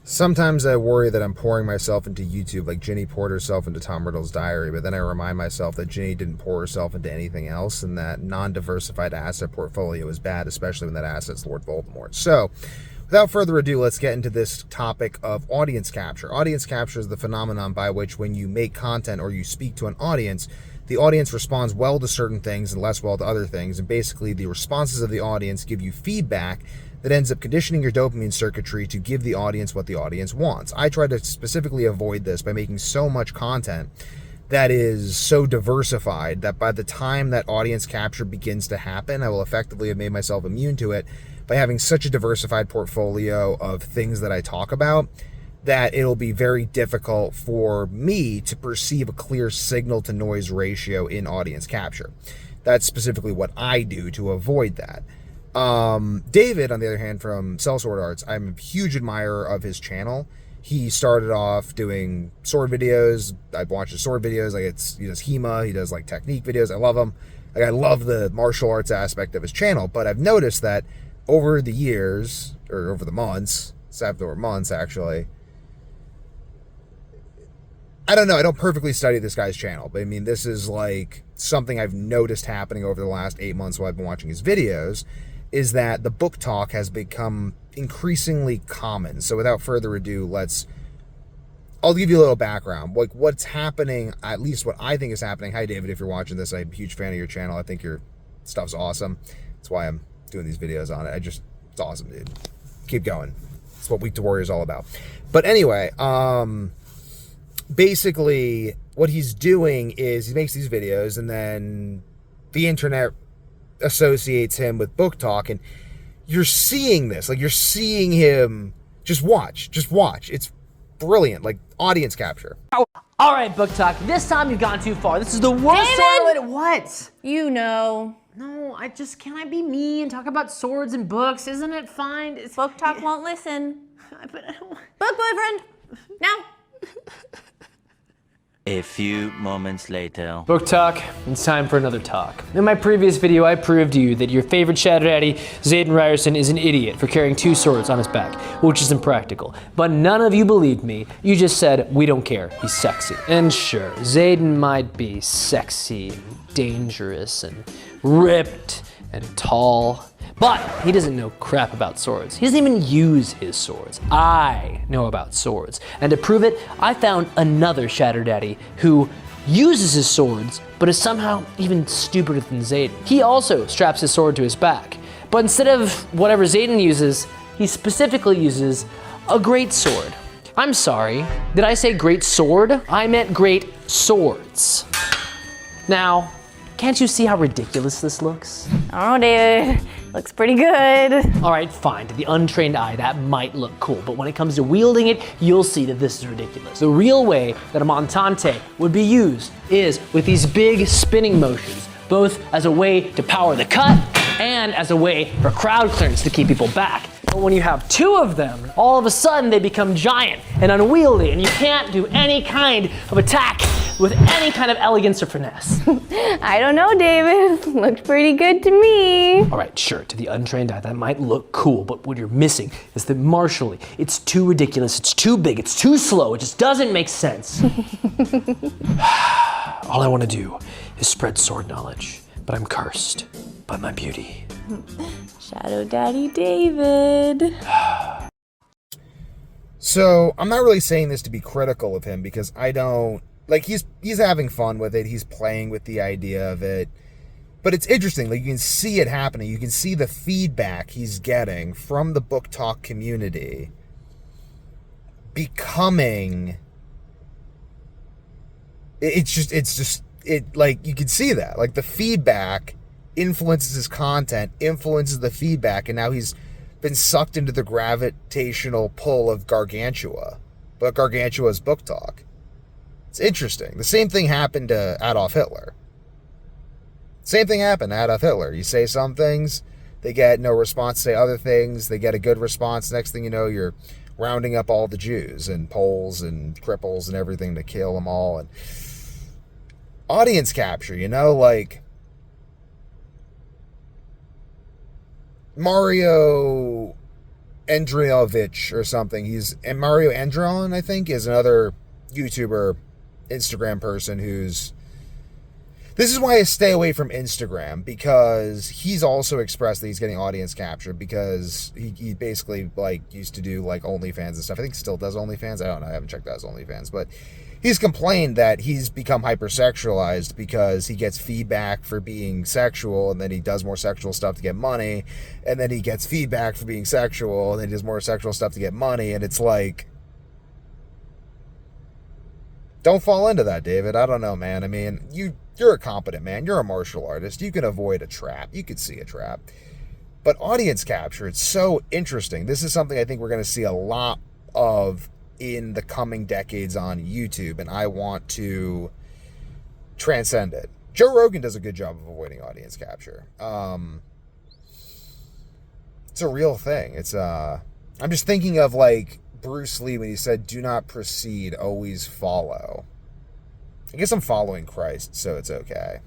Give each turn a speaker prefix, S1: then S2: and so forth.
S1: Sometimes I worry that I'm pouring myself into YouTube like Ginny poured herself into Tom Riddle's diary, but then I remind myself that Ginny didn't pour herself into anything else, and that non-diversified asset portfolio is bad, especially when that asset's Lord Voldemort. So, without further ado, let's get into this topic of audience capture. Audience capture is the phenomenon by which when you make content or you speak to an audience, the audience responds well to certain things and less well to other things, and basically the responses of the audience give you feedback that ends up conditioning your dopamine circuitry to give the audience what the audience wants. I try to specifically avoid this by making so much content that is so diversified that by the time that audience capture begins to happen, I will effectively have made myself immune to it by having such a diversified portfolio of things that I talk about that it'll be very difficult for me to perceive a clear signal to noise ratio in audience capture. That's specifically what I do to avoid that. David, on the other hand, from Sellsword Arts, I'm a huge admirer of his channel. He started off doing sword videos. I've watched his sword videos. He does HEMA. He does like technique videos. I love him. I love the martial arts aspect of his channel. But I've noticed that over the years, or over the months, over months actually, I don't know. I don't perfectly study this guy's channel, but I mean, this is like something I've noticed happening over the last 8 months while I've been watching his videos, is that the Booktok has become increasingly common. So without further ado, I'll give you a little background. Like what's happening, at least what I think is happening. Hi, David, if you're watching this, I'm a huge fan of your channel. I think your stuff's awesome. That's why I'm doing these videos on it. It's awesome, dude. Keep going. It's what Week to Warrior is all about. But anyway, basically what he's doing is he makes these videos and then the internet associates him with Booktok, and you're seeing this, like you're seeing him. Just watch. It's brilliant, like audience capture.
S2: All right, Booktok, this time you've gone too far. This is the worst sword. What?
S3: You know.
S2: No, can I be me and talk about swords and books? Isn't it fine?
S3: Booktok won't listen.
S2: But I don't...
S3: Book boyfriend, now.
S4: A few moments later.
S2: Booktok, it's time for another talk. In my previous video, I proved to you that your favorite Shadow Daddy, Zayden Ryerson, is an idiot for carrying 2 swords on his back, which is impractical. But none of you believed me. You just said, we don't care, he's sexy. And sure, Zayden might be sexy, and dangerous, and ripped, and tall, but he doesn't know crap about swords. He doesn't even use his swords. I know about swords. And to prove it, I found another Shadow Daddy who uses his swords, but is somehow even stupider than Zayden. He also straps his sword to his back, but instead of whatever Zayden uses, he specifically uses a great sword. I'm sorry, did I say great sword? I meant great swords. Now, can't you see how ridiculous this looks?
S3: Oh, David, looks pretty good.
S2: All right, fine, to the untrained eye, that might look cool, but when it comes to wielding it, you'll see that this is ridiculous. The real way that a montante would be used is with these big spinning motions, both as a way to power the cut and as a way for crowd clearance to keep people back. But when you have 2 of them, all of a sudden they become giant and unwieldy, and you can't do any kind of attack with any kind of elegance or finesse.
S3: I don't know, David. Looks pretty good to me.
S2: All right, sure, to the untrained eye, that might look cool, but what you're missing is that martially, it's too ridiculous, it's too big, it's too slow, it just doesn't make sense. All I want to do is spread sword knowledge, but I'm cursed by my beauty.
S3: Shadow Daddy David.
S1: So I'm not really saying this to be critical of him, because I don't, like, he's having fun with it. He's playing with the idea of it. But it's interesting. Like, you can see it happening. You can see the feedback he's getting from the Booktok community becoming... It's just, like, you can see that. Like, the feedback influences his content, influences the feedback, and now he's been sucked into the gravitational pull of Gargantua. But Gargantua's Booktok. It's interesting. The same thing happened to Adolf Hitler. Same thing happened to Adolf Hitler. You say some things, they get no response. Say other things, they get a good response. Next thing you know, you're rounding up all the Jews and Poles and cripples and everything to kill them all. And audience capture, like Mario Andriovich or something. And Mario Andron, I think, is another YouTuber, Instagram person who's... This is why I stay away from Instagram, because he's also expressed that he's getting audience capture, because he basically like used to do like OnlyFans and stuff. I think he still does OnlyFans. I don't know. I haven't checked out his OnlyFans, but he's complained that he's become hypersexualized because he gets feedback for being sexual, and then he does more sexual stuff to get money, and then he gets feedback for being sexual, and then he does more sexual stuff to get money, and it's like, don't fall into that, David. I don't know, man. I mean, you're a competent man. You're a martial artist. You can avoid a trap. You could see a trap. But audience capture, it's so interesting. This is something I think we're going to see a lot of in the coming decades on YouTube, and I want to transcend it. Joe Rogan does a good job of avoiding audience capture. It's a real thing. I'm just thinking of like Bruce Lee when he said, "Do not precede, always follow." I guess I'm following Christ, so it's okay.